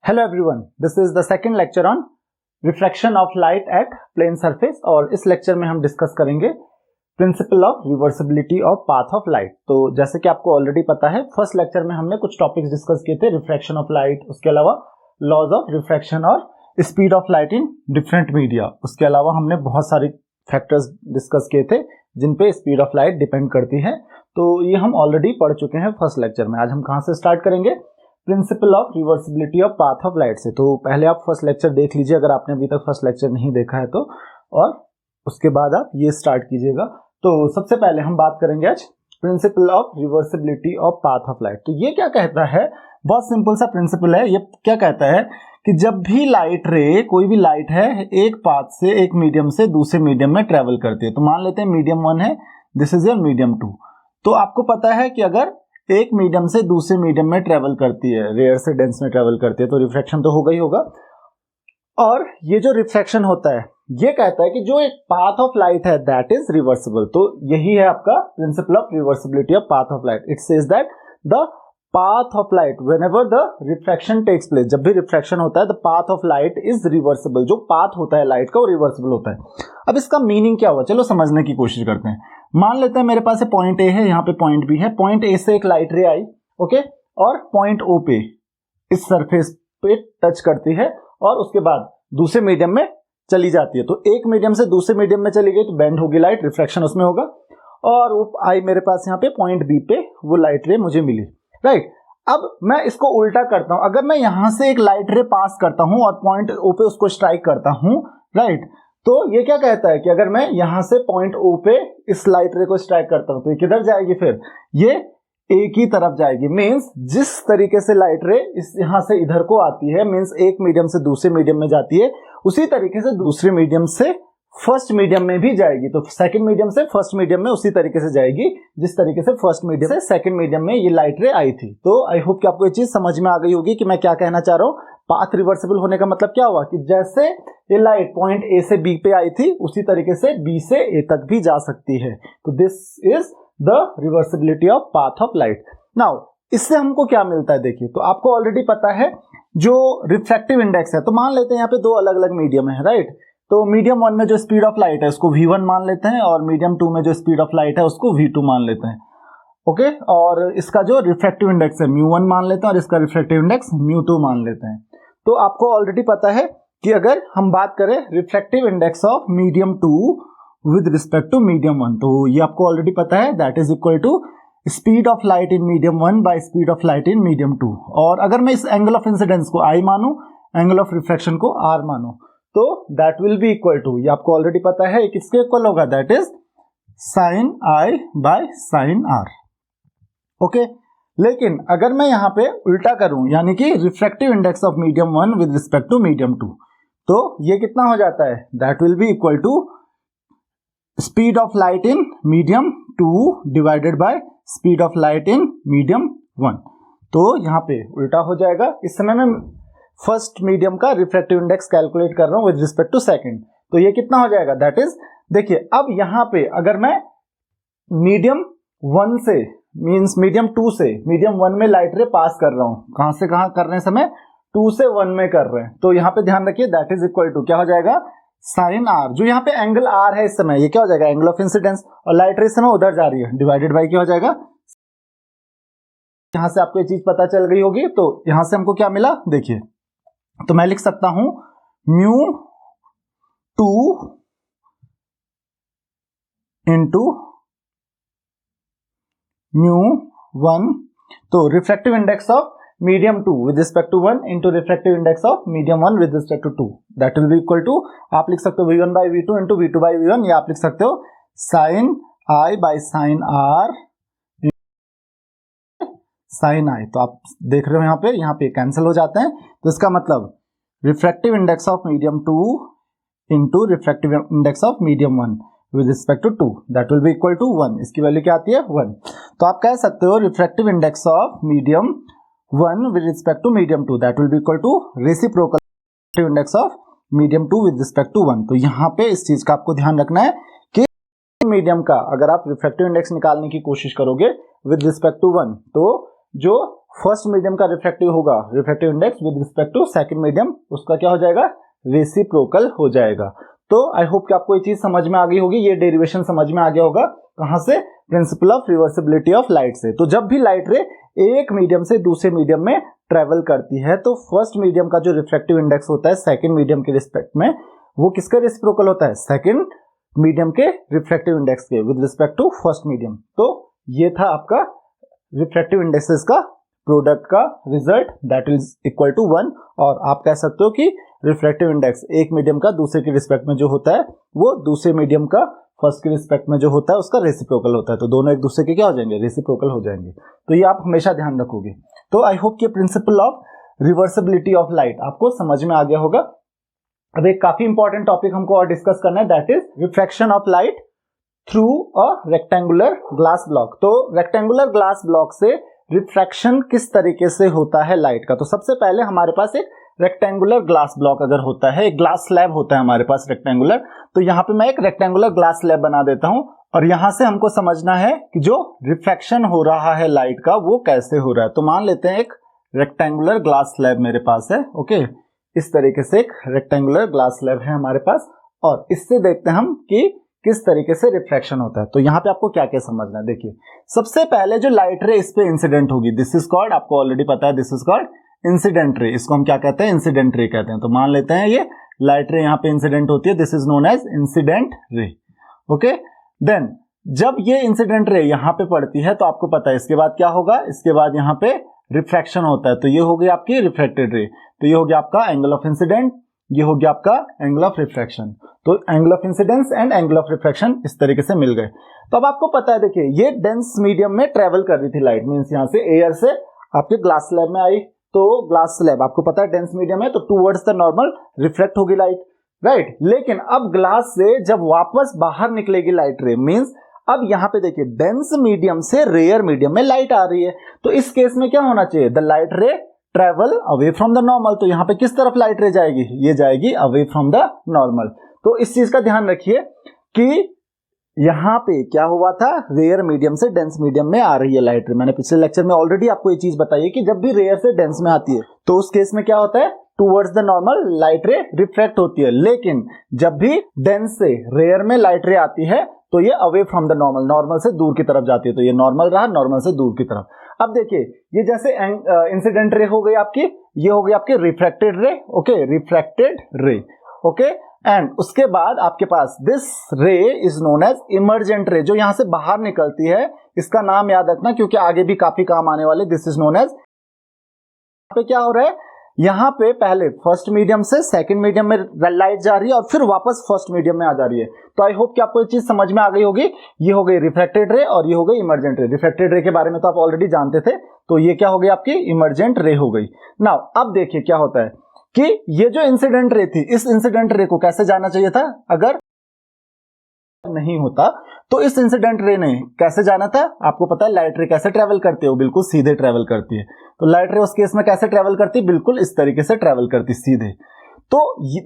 Hello everyone, this is the second lecture on refraction of light at plane surface और इस lecture में हम discuss करेंगे principle of reversibility of path of light. तो जैसे कि आपको ऑलरेडी पता है, फर्स्ट लेक्चर में हमने कुछ टॉपिक्स डिस्कस किए थे, रिफ्रैक्शन ऑफ लाइट, उसके अलावा लॉज ऑफ रिफ्रैक्शन और speed of light in different media. उसके अलावा हमने बहुत सारे फैक्टर्स डिस्कस किए थे जिन पे स्पीड ऑफ लाइट डिपेंड करती है। तो ये हम ऑलरेडी पढ़ चुके हैं फर्स्ट लेक्चर में। आज हम कहाँ से स्टार्ट करेंगे? Principle of reversibility of path of light से। तो पहले आप फर्स्ट लेक्चर देख लीजिए अगर आपने अभी तक फर्स्ट लेक्चर नहीं देखा है तो, और उसके बाद आप ये स्टार्ट कीजिएगा। तो सबसे पहले हम बात करेंगे आज principal of reversibility of path of light. तो ये क्या कहता है? बहुत सिंपल सा प्रिंसिपल है। ये क्या कहता है कि जब भी लाइट रे, कोई भी लाइट है, एक पाथ से, एक मीडियम से दूसरे मीडियम में ट्रेवल करती है। तो मान लेते हैं मीडियम 1 है, दिस इज योर मीडियम 2। तो आपको पता है कि अगर एक मीडियम से दूसरे मीडियम में ट्रेवल करती है, रेयर से डेंस में ट्रेवल करती है, तो रिफ्रैक्शन तो होगा ही होगा। और ये जो रिफ्रैक्शन होता है, ये कहता है कि जो एक पाथ ऑफ लाइट है दैट इज रिवर्सिबल। तो यही है आपका principle of reversibility of path of light. It says that the path of light whenever the refraction takes place, जब भी रिफ्रैक्शन होता है, the path of light is reversible. जो पाथ होता है लाइट का वो रिवर्सिबल होता है। अब इसका मीनिंग क्या हुआ, चलो समझने की कोशिश करते हैं। मान लेते हैं मेरे पास पॉइंट ए है, यहाँ पे पॉइंट बी है। पॉइंट ए से एक लाइट रे आई, ओके, और पॉइंट ओ पे इस सरफेस पे टच करती है और उसके बाद दूसरे मीडियम में चली जाती है। तो एक मीडियम से दूसरे मीडियम में चली गई तो बेंड होगी लाइट, रिफ्रैक्शन उसमें होगा। और वो आई मेरे पास यहाँ पे पॉइंट बी पे वो लाइट रे मुझे मिली, राइट। अब मैं इसको उल्टा करता हूं। अगर मैं यहां से एक लाइट रे पास करता हूं और पॉइंट ओ पे उसको स्ट्राइक करता हूं, राइट, तो ये क्या कहता है कि अगर मैं यहां से पॉइंट ओ पे इस लाइट रे को स्ट्राइक करता हूं तो ये किधर जाएगी? फिर ये एक ही तरफ जाएगी। मींस जिस तरीके से लाइट रे इस यहां से इधर को आती है, मींस एक मीडियम से दूसरे मीडियम में जाती है, उसी तरीके से दूसरे मीडियम से फर्स्ट मीडियम में भी जाएगी। तो सेकंड मीडियम से फर्स्ट मीडियम में उसी तरीके से जाएगी जिस तरीके से फर्स्ट मीडियम से सेकंड मीडियम में ये लाइट रे आई थी। तो आई होप कि आपको ये चीज समझ में आ गई होगी कि मैं क्या कहना चाह रहा हूं। पाथ रिवर्सिबल होने का मतलब क्या हुआ कि जैसे ये लाइट पॉइंट ए से बी पे आई थी, उसी तरीके से बी से ए तक भी जा सकती है। तो this is the reversibility of path of light. Now इससे हमको क्या मिलता है? देखिए, तो आपको ऑलरेडी पता है जो रिफ्रैक्टिव इंडेक्स है। तो मान लेते हैं यहाँ पे दो अलग अलग मीडियम है, राइट। तो मीडियम 1 में जो स्पीड ऑफ लाइट है उसको v1 मान लेते हैं और मीडियम 2 में जो स्पीड ऑफ लाइट है उसको v2 मान लेते हैं, ओके। और इसका जो रिफ्रैक्टिव इंडेक्स है μ1 मान लेते हैं और इसका रिफ्रैक्टिव इंडेक्स μ2 मान लेते हैं। तो आपको ऑलरेडी पता है कि अगर हम बात करें refractive index of medium 2 with respect to medium 1, तो ये आपको ऑलरेडी पता है, that is equal to speed of light in medium 1 by speed of light in medium 2। और अगर मैं इस एंगल ऑफ इंसिडेंस को I मानूं, एंगल ऑफ रिफ्रैक्शन को R मानूं, तो that will be equal to, ये आपको ऑलरेडी पता है, किसके इक्वल होगा? That is sign I by sine R, okay. लेकिन अगर मैं यहां पे उल्टा करूं, यानी कि refractive index of medium 1 with respect to medium 2, तो ये कितना हो जाता है? That will be equal to speed of light in medium 2 divided by speed of light in medium 1। तो यहां पे उल्टा हो जाएगा। इस समय मैं फर्स्ट मीडियम का रिफ्रैक्टिव इंडेक्स कैलकुलेट कर रहा हूं विद रिस्पेक्ट टू सेकंड, तो ये कितना हो जाएगा? दैट इज, देखिए अब यहां पे अगर मैं मीडियम 1 से, मींस मीडियम 2 से मीडियम 1 में लाइट रे पास कर रहा हूं, कहां से कहां कर रहे हैं समय? 2 से 1 में कर रहे हैं। तो यहां पे ध्यान रखिए, दैट इज इक्वल टू क्या हो जाएगा? Sine R। जो यहाँ पे एंगल R है इस समय, ये क्या हो जाएगा? Angle of incidence. और लाइट रे इस समय उधर जा रही है, डिवाइडेड बाय क्या हो जाएगा? यहां से आपको ये चीज पता चल गई होगी। तो यहां से हमको क्या मिला? देखिए, तो मैं लिख सकता हूं μ2 इंटू μ1, तो refractive index of medium 2 with respect to 1 into refractive index of medium 1 with respect to 2, that will be equal to, आप लिख सकते हो v1 by v2 into v2 by v1, या आप लिख सकते हो sine I by sine R sine I। तो आप देख रहे हो यहाँ पे कैंसिल हो जाते हैं। तो इसका मतलब refractive index of medium 2 into refractive index of medium 1 with respect to 2, that will be equal to 1। इसकी वैल्यू क्या आती है? 1। तो आप कह सकते हो refractive index of medium 1 with respect to medium 2, that will be equal to reciprocal index of medium 2 with respect to 1। तो यहाँ पे इस चीज का आपको ध्यान रखना है कि मीडियम का अगर आप रिफ्रैक्टिव इंडेक्स निकालने की कोशिश करोगे विद रिस्पेक्ट टू 1, तो जो फर्स्ट मीडियम का रिफ्रैक्टिव होगा, refractive index with respect to second medium, उसका क्या हो जाएगा, रेसिप्रोकल हो जाएगा। तो आई होप कि आपको ये चीज समझ में आ गई होगी, ये डेरिवेशन समझ में आ गया होगा, कहां से, principal of reversibility of light से। तो जब भी लाइट रे एक मीडियम से दूसरे मीडियम में ट्रेवल करती है तो फर्स्ट मीडियम का जो रिफ्रैक्टिव इंडेक्स होता है सेकंड मीडियम के रिस्पेक्ट में, वो किसका रेसिप्रोकल होता है, सेकंड मीडियम के रिफ्रैक्टिव इंडेक्स के with respect to first medium. तो ये था आपका रिफ्रैक्टिव इंडेक्सेस का प्रोडक्ट का result, that is equal to 1। और आप कह सकते हो कि रिफ्रैक्टिव इंडेक्स एक मीडियम का दूसरे के रिस्पेक्ट में जो होता है वो दूसरे मीडियम का फर्स्ट के रिस्पेक्ट में जो होता है उसका रेसिप्रोकल होता है। तो दोनों एक दूसरे के क्या हो जाएंगे, रेसिप्रोकल हो जाएंगे। तो ये आप हमेशा ध्यान रखोगे। तो आई होप कि principal of reversibility of light आपको समझ में आ गया होगा। अब एक काफी इंपॉर्टेंट टॉपिक हमको और डिस्कस करना है, that is refraction of light through a rectangular glass block. तो रेक्टेंगुलर ग्लास ब्लॉक से रिफ्रैक्शन किस तरीके से होता है लाइट का। तो सबसे पहले हमारे पास एक रेक्टेंगुलर ग्लास ब्लॉक अगर होता है, एक ग्लास स्लैब होता है हमारे पास रेक्टेंगुलर, तो यहाँ पे मैं एक रेक्टेंगुलर ग्लास स्लैब बना देता हूं और यहां से हमको समझना है कि जो रिफ्रैक्शन हो रहा है लाइट का वो कैसे हो रहा है। तो मान लेते हैं एक रेक्टेंगुलर ग्लास स्लैब मेरे पास है, ओके, इस तरीके से एक रेक्टेंगुलर ग्लास स्लैब है हमारे पास, और इससे देखते हैं हम कि किस तरीके से रिफ्रैक्शन होता है। तो यहाँ पे आपको क्या क्या समझना है, देखिए सबसे पहले जो लाइट रे इस पे इंसिडेंट होगी, दिस इज कॉल्ड, आपको ऑलरेडी पता है, this is called incident ray. इसको हम क्या कहते हैं, इंसिडेंट रे कहते हैं। तो मान लेते हैं ये लाइट रे यहाँ पे इंसिडेंट होती है, this is known as incident ray, okay. Then जब ये इंसिडेंट रे यहाँ पे पड़ती है तो आपको पता है इसके बाद क्या होगा, इसके बाद यहाँ पे रिफ्रैक्शन होता है। तो ये हो गई आपकी रिफ्लेक्टेड रे, तो ये हो गया आपका एंगल ऑफ इंसिडेंट, ये हो गया आपका एंगल ऑफ रिफ्रैक्शन। तो angle of incidence and angle of refraction इस तरीके से मिल गए। तो अब आपको पता है, देखिए ये डेंस मीडियम में ट्रेवल कर रही थी लाइट, मींस यहाँ से एयर से आपके ग्लास स्लैब में आई, तो ग्लास स्लैब आपको पता है डेंस मीडियम है, तो टूवर्ड्स द नॉर्मल रिफ्लेक्ट होगी लाइट, राइट। लेकिन अब ग्लास से जब वापस बाहर निकलेगी लाइट रे, मींस अब यहाँ पे देखिए डेंस मीडियम से रेयर मीडियम में लाइट आ रही है, तो इस केस में क्या होना चाहिए, द लाइट रे travel away from the normal. तो यहाँ पे किस तरफ लाइट रे जाएगी, ये जाएगी अवे फ्रॉम द नॉर्मल। तो इस चीज का ध्यान रखिए कि यहाँ पे क्या हुआ था, रेयर मीडियम से डेंस मीडियम में आ रही है लाइट रे। मैंने पिछले लेक्चर में ऑलरेडी आपको ये चीज बताई है कि जब भी रेयर से डेंस में आती है तो उस केस में क्या होता है, टूवर्ड्स द नॉर्मल लाइट रे रिफ्रैक्ट होती है। लेकिन जब भी डेंस से रेयर में लाइट रे आती है तो ये away from the normal, normal से दूर की तरफ जाती है। तो ये नॉर्मल रहा, नॉर्मल से दूर की तरफ। अब देखिए ये जैसे इंसिडेंट रे हो गई आपकी, ये हो गई आपकी refracted ray, okay, refracted ray, okay. And उसके बाद आपके पास this ray is known as emergent ray, जो यहां से बाहर निकलती है, इसका नाम याद रखना क्योंकि आगे भी काफी काम आने वाले। दिस इज नोन एज, पे क्या हो रहा है, यहां पे पहले फर्स्ट मीडियम से सेकंड मीडियम में लाइट जा रही है और फिर वापस फर्स्ट मीडियम में आ जा रही है। तो आई होप कि आपको ये चीज समझ में आ गई होगी। ये हो गई रिफ्रैक्टेड रे और ये हो गई इमर्जेंट रे। रिफ्रैक्टेड रे के बारे में तो आप ऑलरेडी जानते थे, तो ये क्या हो गई आपकी इमर्जेंट रे हो गई। नाउ अब देखिए क्या होता है कि ये जो इंसिडेंट रे थी, इस इंसिडेंट रे को कैसे जाना चाहिए था, अगर नहीं होता तो इस इंसिडेंट रे ने कैसे जाना था, आपको पता है लाइट रे कैसे ट्रेवल करती है, वो बिल्कुल सीधे ट्रेवल करती है। तो लाइट रे उस केस में कैसे ट्रेवल करती है, बिल्कुल इस तरीके से ट्रेवल करती सीधे। तो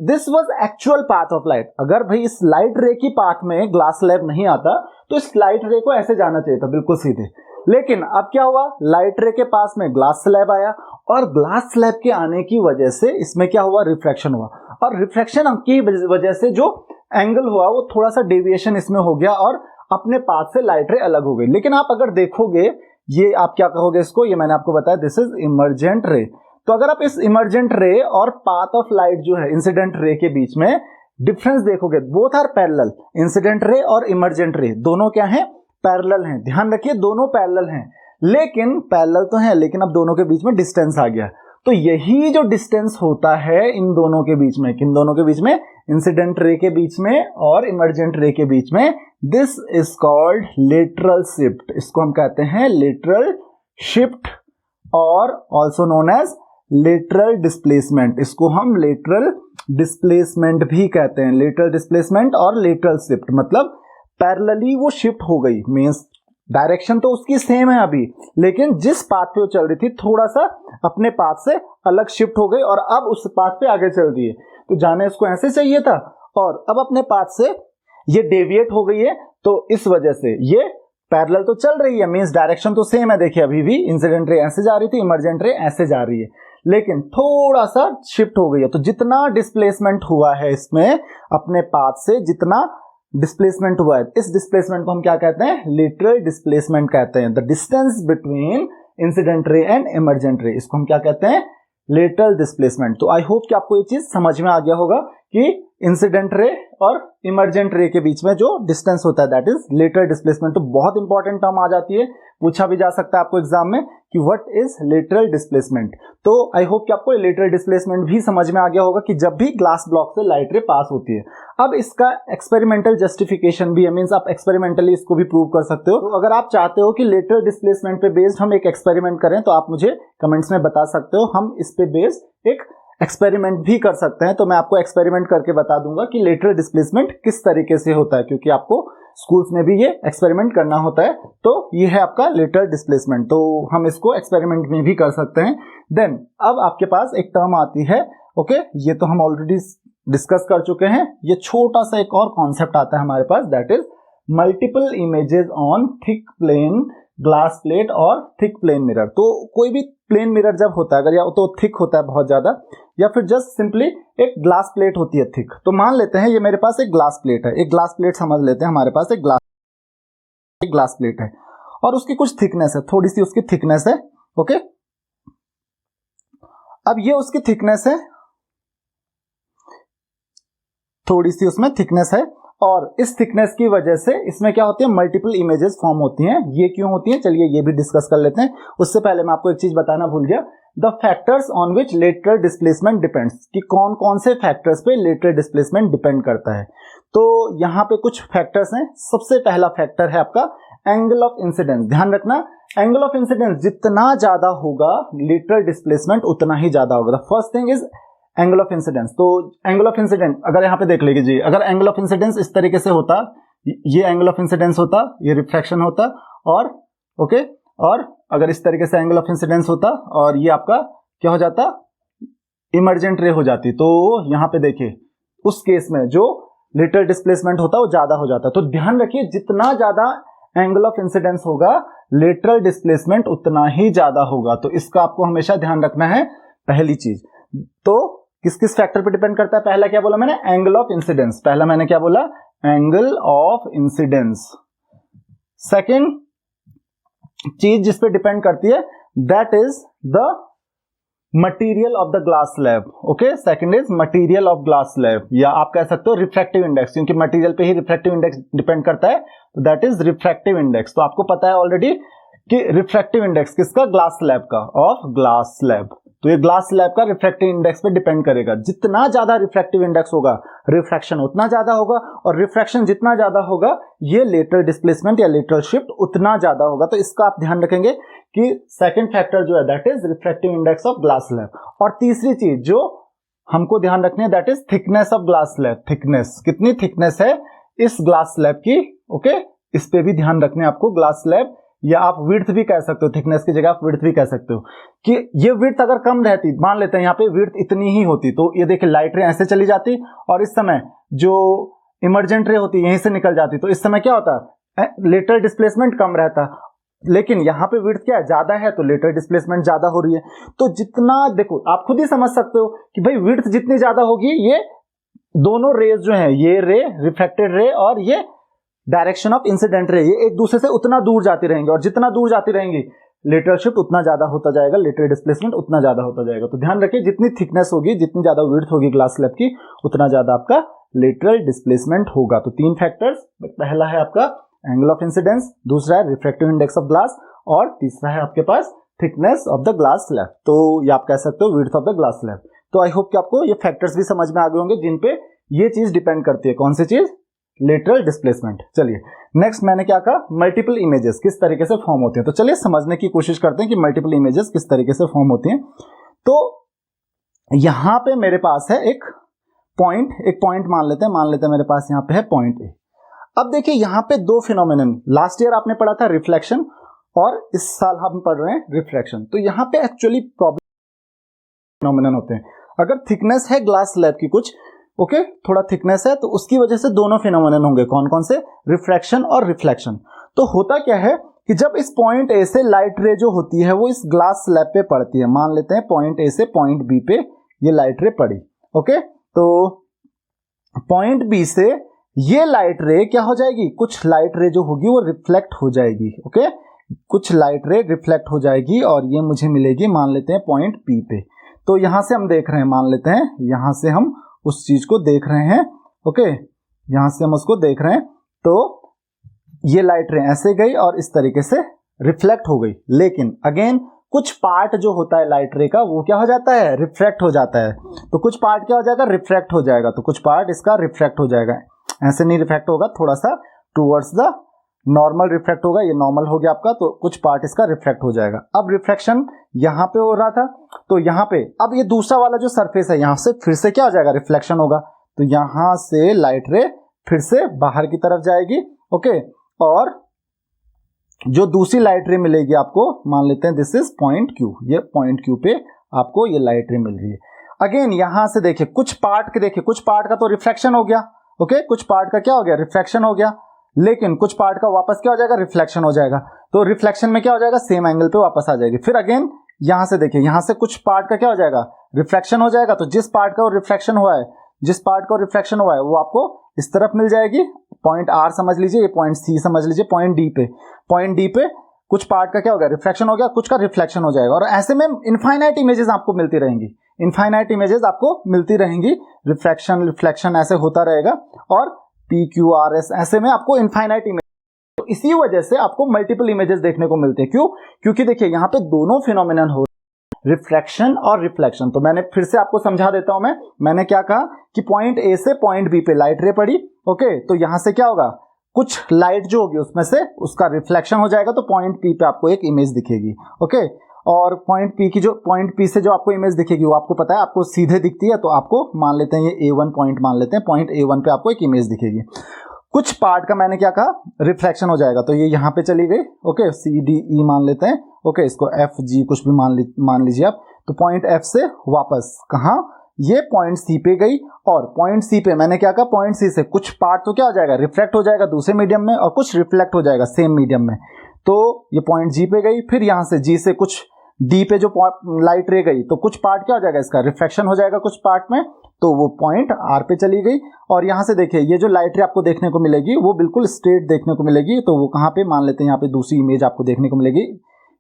this was actual path of light. अगर भाई इस लाइट रे की पाथ में ग्लास स्लैब नहीं आता तो इस लाइट रे को ऐसे जाना चाहिए था, बिल्कुल सीधे। लेकिन अब क्या हुआ, लाइट रे के पास में ग्लास स्लैब आया और ग्लास स्लैब के आने की वजह से इसमें क्या हुआ, रिफ्रैक्शन हुआ, और रिफ्रैक्शन की वजह से जो एंगल हुआ वो थोड़ा सा डेविएशन इसमें हो गया और अपने पाथ से लाइट रे अलग हो गई। लेकिन आप अगर देखोगे, ये आप क्या कहोगे इसको, ये मैंने आपको बताया दिस इज इमर्जेंट रे। तो अगर आप इस इमर्जेंट रे और पाथ ऑफ लाइट जो है इंसिडेंट रे के बीच में डिफरेंस देखोगे, both are parallel, incident ray और इमर्जेंट रे दोनों क्या हैं, पैरेलल हैं। ध्यान रखिए दोनों पैरेलल हैं, लेकिन पैरेलल तो है लेकिन अब दोनों के बीच में डिस्टेंस आ गया। तो यही जो डिस्टेंस होता है इन दोनों के बीच में, किन दोनों के बीच में, इंसिडेंट रे के बीच में और इमर्जेंट रे के बीच में, this is called lateral shift. इसको हम कहते हैं लेटरल शिफ्ट और also known as lateral displacement. इसको हम लेटरल डिस्प्लेसमेंट भी कहते हैं। लेटरल डिस्प्लेसमेंट और लेटरल शिफ्ट मतलब पैरेलली वो शिफ्ट हो गई, मींस डायरेक्शन तो उसकी सेम है अभी, लेकिन जिस पाथ पे वो चल रही थी थोड़ा सा अपने पाथ से अलग शिफ्ट हो गई और अब उस पाथ पे आगे चल रही है। तो जाने इसको ऐसे चाहिए था और अब अपने पाथ से ये डेविएट हो गई है, तो इस वजह से ये पैरेलल तो चल रही है, मींस डायरेक्शन तो सेम है। देखिए अभी भी इंसिडेंट रे ऐसे जा रही थी, इमर्जेंट रे ऐसे जा रही है, लेकिन थोड़ा सा शिफ्ट हो गई है। तो जितना डिस्प्लेसमेंट हुआ है इसमें अपने पाथ से, जितना डिस्प्लेसमेंट हुआ है, इस डिस्प्लेसमेंट को हम क्या कहते हैं? लेटरल डिस्प्लेसमेंट कहते हैं। The distance between incident ray and emergent रे, इसको हम क्या कहते हैं? Lateral displacement. तो आई होप कि आपको ये चीज समझ में आ गया होगा कि इंसिडेंट रे और इमर्जेंट रे के बीच में जो डिस्टेंस होता है दैट इज लेटरल डिस्प्लेसमेंट। तो बहुत इंपॉर्टेंट टर्म आ जाती है, पूछा भी जा सकता है आपको एग्जाम में कि व्हाट इज लेटरल डिस्प्लेसमेंट। तो आई होप कि आपको लेटरल डिस्प्लेसमेंट भी समझ में आ गया होगा कि जब भी ग्लास ब्लॉक से लाइट रे पास होती है। अब इसका एक्सपेरिमेंटल जस्टिफिकेशन भी है, मींस आप एक्सपेरिमेंटली इसको भी प्रूव कर सकते हो। तो अगर आप चाहते हो कि लेटरल डिस्प्लेसमेंट पे बेस्ड हम एक एक्सपेरिमेंट करें तो आप मुझे कमेंट्स में बता सकते हो, हम इस पे बेस्ड एक एक्सपेरिमेंट भी कर सकते हैं। तो मैं आपको एक्सपेरिमेंट करके बता दूंगा कि लेटरल डिस्प्लेसमेंट किस तरीके से होता है, क्योंकि आपको स्कूल्स में भी ये एक्सपेरिमेंट करना होता है। तो ये है आपका लेटरल डिस्प्लेसमेंट, तो हम इसको एक्सपेरिमेंट में भी कर सकते हैं। देन अब आपके पास एक टर्म आती है, ओके, ये तो हम ऑलरेडी डिस्कस कर चुके हैं। ये छोटा सा एक और कॉन्सेप्ट आता है हमारे पास, that is multiple images on thick plane glass plate और थिक प्लेन मिरर। तो कोई भी प्लेन मिरर जब होता है, अगर या तो थिक होता है बहुत ज्यादा, या फिर जस्ट सिंपली एक ग्लास प्लेट होती है थिक। तो मान लेते हैं ये मेरे पास एक ग्लास प्लेट है, एक ग्लास प्लेट समझ लेते हैं, हमारे पास एक ग्लास प्लेट है और उसकी कुछ थिकनेस है, थोड़ी सी उसकी थिकनेस है, ओके। अब ये उसकी थिकनेस है, थोड़ी सी उसमें थिकनेस है, और इस थिकनेस की वजह से इसमें क्या होती है? मल्टीपल इमेजेस फॉर्म होती हैं। ये क्यों होती हैं, चलिए ये भी डिस्कस कर लेते हैं। उससे पहले मैं आपको एक चीज बताना भूल गया, the factors on which lateral displacement depends, कि कौन कौन से फैक्टर्स पे लेटरल डिस्प्लेसमेंट डिपेंड करता है। तो यहाँ पे कुछ फैक्टर्स हैं। सबसे पहला फैक्टर है आपका एंगल ऑफ इंसिडेंस। ध्यान रखना, एंगल ऑफ इंसिडेंस जितना ज्यादा होगा लेटरल डिस्प्लेसमेंट उतना ही ज्यादा होगा। The first thing is angle of incidence. तो एंगल ऑफ इंसिडेंस अगर यहाँ पे देख लीजिए, अगर एंगल ऑफ इंसिडेंस इस तरीके से होता, ये एंगल ऑफ इंसिडेंस होता, ये रिफ्रैक्शन होता, और ओके, और अगर इस तरीके से एंगल ऑफ इंसिडेंस होता और ये आपका क्या हो जाता? इमर्जेंट रे हो जाती। तो यहाँ पे देखिए उस केस में जो लेटरल डिस्प्लेसमेंट होता वो ज्यादा हो जाता। तो ध्यान रखिए जितना ज्यादा एंगल ऑफ इंसिडेंस होगा लेटरल डिस्प्लेसमेंट उतना ही ज्यादा होगा। तो इसका आपको हमेशा ध्यान रखना है, पहली चीज। तो किस किस फैक्टर पे डिपेंड करता है? पहला क्या बोला मैंने? Angle of incidence. पहला मैंने क्या बोला? Angle of incidence. सेकंड चीज जिस पे डिपेंड करती है that is the material of the glass slab. Okay, second is material of glass slab, या आप कह सकते हो रिफ्रैक्टिव इंडेक्स, क्योंकि मटेरियल पे ही रिफ्रैक्टिव इंडेक्स डिपेंड करता है। तो दैट इज रिफ्रैक्टिव इंडेक्स। तो आपको पता है ऑलरेडी कि रिफ्रैक्टिव इंडेक्स किसका? ग्लास स्लैब का, ऑफ ग्लास स्लैब। तो ये ग्लास स्लैब का रिफ्रैक्टिव इंडेक्स पे डिपेंड करेगा। जितना ज्यादा रिफ्रैक्टिव इंडेक्स होगा रिफ्रैक्शन उतना ज्यादा होगा, और रिफ्रैक्शन जितना ज्यादा होगा ये लेटरल डिस्प्लेसमेंट या लेटरल शिफ्ट उतना ज्यादा होगा। तो इसका आप ध्यान रखेंगे कि सेकंड फैक्टर जो है that is refractive index of glass slab. और तीसरी चीज जो हमको ध्यान रखनी है that is thickness of glass slab. Thickness, कितनी थिकनेस है इस ग्लास स्लैब की, ओके, इस पे भी ध्यान रखना है आपको। ग्लास स्लैब, या आप विड्थ भी कह सकते हो, थिकनेस की जगह आप विड्थ भी कह सकते हो, कि ये विड्थ अगर कम रहती, मान लेते हैं यहाँ पे विड्थ इतनी ही होती, तो ये देखिए लाइट रे ऐसे चली जाती और इस समय जो इमर्जेंट रे होती यहीं से निकल जाती, तो इस समय क्या होता है? लेटरल डिस्प्लेसमेंट कम रहता। लेकिन यहाँ पे विड्थ क्या है? ज्यादा है, तो लेटरल डिस्प्लेसमेंट ज्यादा हो रही है। तो जितना, देखो आप खुद ही समझ सकते हो कि भाई विड्थ जितनी ज्यादा होगी, ये दोनों रेज जो है, ये रे रिफ्रैक्टेड रे और ये डायरेक्शन ऑफ इंसिडेंट रे, ये एक दूसरे से उतना दूर जाती रहेंगी, और जितना दूर जाती रहेंगी लेटरल शिफ्ट उतना ज्यादा होता जाएगा, लेटरल डिस्प्लेसमेंट उतना ज्यादा होता जाएगा। तो ध्यान रखिए जितनी थिकनेस होगी, जितनी ज्यादा विड्थ होगी ग्लास स्लैब की, उतना ज्यादा आपका लेटरल डिस्प्लेसमेंट होगा। तो तीन फैक्टर्स, पहला है आपका एंगल ऑफ इंसिडेंस, दूसरा है रिफ्रैक्टिव इंडेक्स ऑफ ग्लास, और तीसरा है आपके पास thickness of the glass slab. तो ये आप कह सकते हो width of the glass slab. तो आई होप कि आपको ये फैक्टर्स भी समझ में आ गए होंगे जिनपे ये चीज डिपेंड करती है। कौन सी चीज? Lateral displacement. चलिए नेक्स्ट मैंने क्या कहा? मल्टीपल इमेजेस किस तरीके से फॉर्म होती हैं। तो चलिए समझने की कोशिश करते हैं कि मल्टीपल इमेजेस किस तरीके से फॉर्म होती हैं। तो यहां पे मेरे पास है एक पॉइंट मान लेते हैं मेरे पास यहां पे है पॉइंट ए। अब देखिए यहां पे दो फिनोमेनन, लास्ट ईयर आपने पढ़ा था रिफ्लेक्शन, और इस साल हम पढ़ रहे हैं रिफ्रैक्शन। तो यहां पे एक्चुअली प्रॉब्लम फिनोमेनन होते हैं। अगर थिकनेस है ग्लास स्लैब की कुछ, थोड़ा थिकनेस है, तो उसकी वजह से दोनों फिनोमेनन होंगे। कौन कौन से? रिफ्रैक्शन और रिफ्लेक्शन। तो होता क्या है कि जब इस पॉइंट ए से लाइट रे जो होती है वो इस ग्लास स्लैब पे पड़ती है, मान लेते हैं पॉइंट ए से पॉइंट बी पे ये लाइट रे पड़ी, ओके, तो पॉइंट बी से ये लाइट रे क्या हो जाएगी, कुछ लाइट रे जो होगी वो रिफ्लेक्ट हो जाएगी, ओके, कुछ लाइट रे रिफ्लेक्ट हो जाएगी और ये मुझे मिलेगी मान लेते हैं पॉइंट पी पे। तो यहां से हम देख रहे हैं, मान लेते हैं यहां से हम उस चीज को देख रहे हैं, ओके, यहां से हम उसको देख रहे हैं, तो ये लाइट रे ऐसे गई और इस तरीके से रिफ्लेक्ट हो गई। लेकिन अगेन कुछ पार्ट जो होता है लाइट रे का वो क्या हो जाता है, रिफ्रैक्ट हो जाता है। तो कुछ पार्ट क्या हो जाएगा, रिफ्रैक्ट हो जाएगा, तो कुछ पार्ट इसका रिफ्रैक्ट हो जाएगा, ऐसे नहीं रिफ्रैक्ट होगा, थोड़ा सा टूवर्ड्स द नॉर्मल रिफ्रैक्ट होगा, ये नॉर्मल हो गया आपका, तो कुछ पार्ट इसका रिफ्रैक्ट हो जाएगा। अब रिफ्रैक्शन यहाँ पे हो रहा था, तो यहाँ पे अब ये दूसरा वाला जो सरफेस है यहाँ से फिर से क्या हो जाएगा, रिफ्लेक्शन होगा, तो यहाँ से लाइट रे फिर से बाहर की तरफ जाएगी, ओके, और जो दूसरी लाइट रे मिलेगी आपको, मान लेते हैं दिस इज पॉइंट क्यू, ये पॉइंट क्यू पे आपको ये लाइट रे मिल रही है। अगेन यहां से देखिए कुछ पार्ट के, देखिए कुछ पार्ट का तो रिफ्लेक्शन हो गया, ओके, कुछ पार्ट का क्या हो गया, रिफ्रैक्शन हो गया, लेकिन कुछ पार्ट का वापस क्या हो जाएगा, रिफ्लेक्शन हो जाएगा। तो रिफ्लेक्शन में क्या हो जाएगा, सेम एंगल पे वापस आ जाएगी। फिर अगेन यहां से देखिए, यहां से कुछ पार्ट का क्या हो जाएगा, रिफ्लेक्शन हो जाएगा, तो जिस पार्ट का रिफ्लेक्शन हुआ है, जिस पार्ट का रिफ्लेक्शन हुआ है वो आपको इस तरफ मिल जाएगी, पॉइंट आर समझ लीजिए, ये पॉइंट सी समझ लीजिए, पॉइंट डी पे कुछ पार्ट का क्या हो गया, रिफ्लेक्शन हो गया, कुछ का रिफ्लेक्शन हो जाएगा, और ऐसे में इनफाइनाइट इमेजेस आपको मिलती रहेंगी, इनफाइनाइट इमेजेस आपको मिलती रहेंगी, रिफ्लेक्शन रिफ्लेक्शन ऐसे होता रहेगा, और पी क्यू आर एस ऐसे में आपको इनफाइनाइट इमेज, तो इसी वजह से आपको मल्टीपल इमेजेस देखने को मिलते हैं। क्यों, क्योंकि देखिए यहाँ पे दोनों फिनोमिनन हो, रिफ्रैक्शन और रिफ्लेक्शन। तो मैंने फिर से आपको समझा देता हूं, मैंने क्या कहा कि पॉइंट ए से पॉइंट बी पे लाइट रे पड़ी, ओके, तो यहां से क्या होगा, कुछ लाइट जो होगी उसमें से उसका रिफ्लेक्शन हो जाएगा, तो पॉइंट पी पे आपको एक इमेज दिखेगी, ओके, और पॉइंट पी से जो आपको इमेज दिखेगी वो आपको पता है आपको सीधे दिखती है, तो आपको मान लेते हैं ये A1 पॉइंट मान लेते हैं, पॉइंट A1 पे आपको एक इमेज दिखेगी। कुछ पार्ट का मैंने क्या कहा, रिफ्लेक्शन हो जाएगा, तो ये यहाँ पे चली गई, ओके, CDE मान लेते हैं, ओके, इसको FG कुछ भी मान लीजिए आप, तो पॉइंट F से वापस कहाँ, ये पॉइंट C पे गई, और पॉइंट C पे मैंने क्या कहा, पॉइंट C से कुछ पार्ट तो क्या हो जाएगा, रिफ्लेक्ट हो जाएगा दूसरे मीडियम में, और कुछ रिफ्लेक्ट हो जाएगा सेम मीडियम में, तो ये पॉइंट G पे गई। फिर यहाँ से G से कुछ D पे जो लाइट रे गई, तो कुछ पार्ट क्या हो जाएगा, इसका रिफ्लेक्शन हो जाएगा कुछ पार्ट में, तो वो पॉइंट R पे चली गई। और यहाँ से देखिए ये जो लाइट रे आपको देखने को मिलेगी वो बिल्कुल स्ट्रेट देखने को मिलेगी, तो वो कहाँ पे, मान लेते हैं यहाँ पे दूसरी इमेज आपको देखने को मिलेगी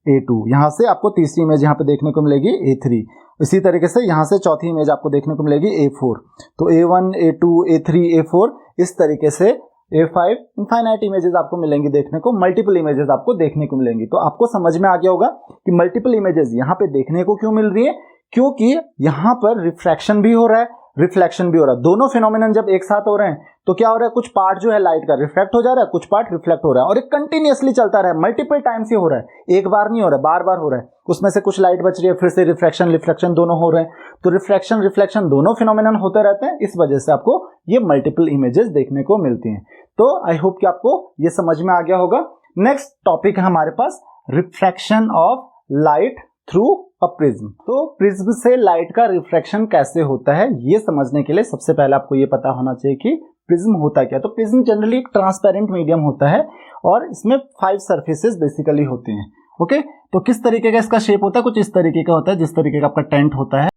A2, यहाँ से आपको तीसरी इमेज यहाँ पे देखने को मिलेगी A3, इसी तरीके से यहाँ से चौथी इमेज आपको देखने को मिलेगी A4, तो A1 A2 A3 A4 इस तरीके से A5 इनफाइनाइट इमेजेस आपको मिलेंगी देखने को, मल्टीपल इमेजेस आपको देखने को मिलेंगी। तो आपको समझ में आ गया होगा कि मल्टीपल इमेजेस यहाँ पे देखने को क्यों मिल रही है, क्योंकि यहाँ पर रिफ्रैक्शन भी हो रहा है, रिफ्लेक्शन भी हो रहा है, दोनों फिनोमिनन जब एक साथ हो रहे हैं तो क्या हो रहा है, कुछ पार्ट जो है लाइट का रिफ्लेक्ट हो जा रहा है, कुछ पार्ट रिफ्लेक्ट हो रहा है, और एक कंटिन्यूअसली चलता रहा है, मल्टीपल टाइम्स ही हो रहा है, एक बार नहीं हो रहा है, बार बार हो रहा है, उसमें से कुछ लाइट बच रही है, फिर से रिफ्रैक्शन रिफ्लेक्शन दोनों हो रहे हैं, तो रिफ्रैक्शन रिफ्लेक्शन दोनों फिनोमिनन होते रहते हैं, इस वजह से आपको ये मल्टीपल इमेजेस देखने को मिलती हैं। तो आई होप कि आपको ये समझ में आ गया होगा। नेक्स्ट टॉपिक है हमारे पास refraction of light through a prism. तो प्रिज्म से लाइट का रिफ्रैक्शन कैसे होता है ये समझने के लिए सबसे पहले आपको ये पता होना चाहिए कि प्रिज्म होता क्या। तो प्रिज्म जनरली एक ट्रांसपेरेंट मीडियम होता है और इसमें 5 सरफेसेस बेसिकली होते हैं। ओके, तो किस तरीके का इसका शेप होता है, कुछ इस तरीके का होता है, जिस तरीके का आपका टेंट होता है।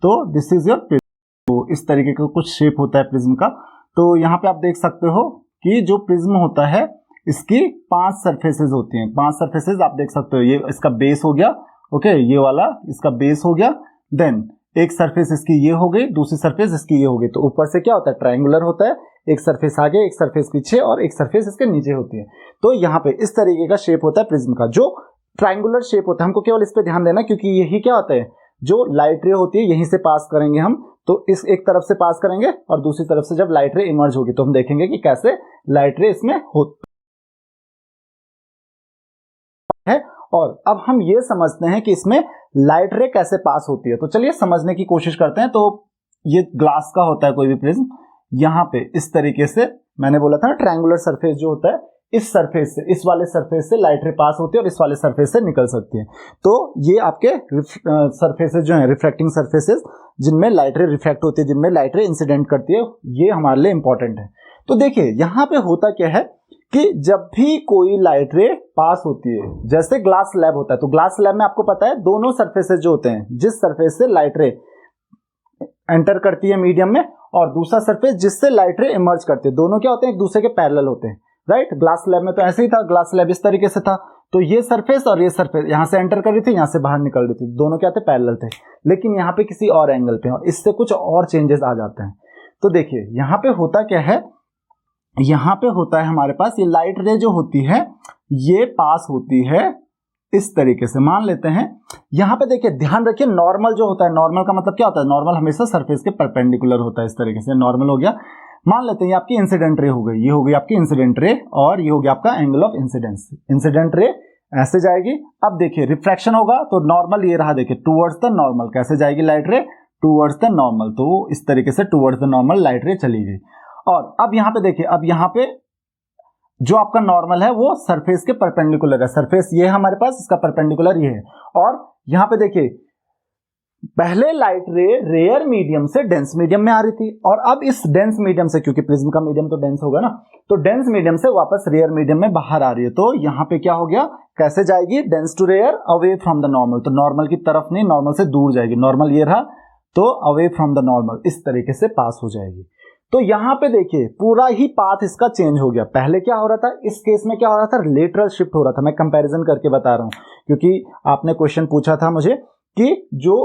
तो दिस इज योर प्रिज्म। तो इस तरीके का कुछ शेप होता है प्रिज्म का। तो यहाँ पे आप देख सकते हो कि जो प्रिज्म होता है इसकी 5 सरफेसेस होती हैं। 5 सरफेसेस आप देख सकते हो। ये इसका बेस हो गया, ओके, ये वाला इसका बेस हो गया। देन एक सरफेस इसकी ये हो गई, दूसरी सरफेस इसकी ये हो गई। तो ऊपर से क्या होता है, ट्रायंगुलर होता है, एक सरफेस आगे, एक सरफेस पीछे और एक सरफेस इसके नीचे होती है। तो यहाँ पे इस तरीके का शेप होता है प्रिज्म का, जो ट्रायंगुलर शेप होता है। हमको केवल इस पे ध्यान देना, क्योंकि यही क्या होता है, जो लाइट रे होती है यहीं से पास करेंगे हम। तो इस एक तरफ से पास करेंगे और दूसरी तरफ से जब लाइट रे इमर्ज होगी तो हम देखेंगे कि कैसे लाइट रे इसमें होती है। और अब हम ये समझते हैं कि इसमें लाइट रे कैसे पास होती है। तो चलिए समझने की कोशिश करते हैं। तो ये ग्लास का होता है कोई भी प्रिज्म, यहाँ पे इस तरीके से मैंने बोला था ट्रायंगुलर सरफेस जो होता है, इस सरफेस से, इस वाले सरफेस से लाइट रे पास होती है और इस वाले सरफेस से निकल सकती है। तो ये आपके सरफेसेस जो हैं, रिफ्रैक्टिंग सरफेसेस, जिनमें लाइट रे रिफ्रैक्ट होती है, जिनमें लाइट रे इंसिडेंट करती है, ये हमारे लिए इंपॉर्टेंट है। तो देखिए यहाँ पे होता क्या है कि जब भी कोई लाइट रे पास होती है, जैसे ग्लास स्लैब होता है, तो ग्लास स्लैब में आपको पता है दोनों सरफेसेस जो होते हैं, जिस सरफेस से लाइट रे एंटर करती है मीडियम में और दूसरा सरफेस जिससे लाइट रे इमर्ज करती है, दोनों क्या होते हैं, एक दूसरे के पैरेलल होते हैं, राइट। ग्लास स्लैब में तो ऐसे ही था, ग्लास स्लैब इस तरीके से था, तो ये सरफेस और ये सरफेस यहां से एंटर कर रही थी, यहां से बाहर निकल रही थी, दोनों क्या थे, पैरेलल थे। लेकिन यहाँ पे किसी और एंगल पे और इससे कुछ और चेंजेस आ जाते हैं। तो देखिए यहाँ पे होता क्या है, यहाँ पे होता है हमारे पास ये लाइट रे जो होती है ये पास होती है इस तरीके से, मान लेते हैं। यहाँ पे देखिए ध्यान रखिए, नॉर्मल जो होता है, नॉर्मल का मतलब क्या होता है, नॉर्मल हमेशा सरफेस के परपेंडिकुलर होता है, इस तरीके से नॉर्मल हो गया। मान लेते हैं ये आपकी इंसिडेंट रे हो गई, ये हो गई आपकी इंसिडेंट रे और ये हो गया आपका angle of incidence. Incident ray ऐसे जाएगी, अब देखिए रिफ्रैक्शन होगा तो नॉर्मल ये रहा, देखिए टूवर्ड्स द नॉर्मल, कैसे जाएगी लाइट रे, टूवर्ड्स द नॉर्मल, तो इस तरीके से टूवर्ड्स द नॉर्मल लाइट रे चली गई। और अब यहाँ पे देखिए, अब यहाँ पे जो आपका नॉर्मल है वो सरफेस के परपेंडिकुलर है, सरफेस ये है हमारे पास, इसका परपेंडिकुलर ये है। और यहाँ पे देखिए पहले लाइट रे रेयर मीडियम से डेंस मीडियम में आ रही थी और अब इस डेंस मीडियम से, क्योंकि प्रिज्म का मीडियम तो डेंस होगा ना, तो डेंस मीडियम से वापस रेयर मीडियम में बाहर आ रही है। तो यहाँ पे क्या हो गया, कैसे जाएगी, dense to rare, away from the normal, तो नॉर्मल की तरफ नहीं, नॉर्मल से दूर जाएगी, नॉर्मल ये रहा तो अवे फ्रॉम द नॉर्मल इस तरीके से पास हो जाएगी। तो यहाँ पे देखिए पूरा ही पाथ इसका चेंज हो गया। पहले क्या हो रहा था, इस केस में क्या हो रहा था, लेटरल शिफ्ट हो रहा था। मैं कंपैरिजन करके बता रहा हूं क्योंकि आपने क्वेश्चन पूछा था मुझे कि जो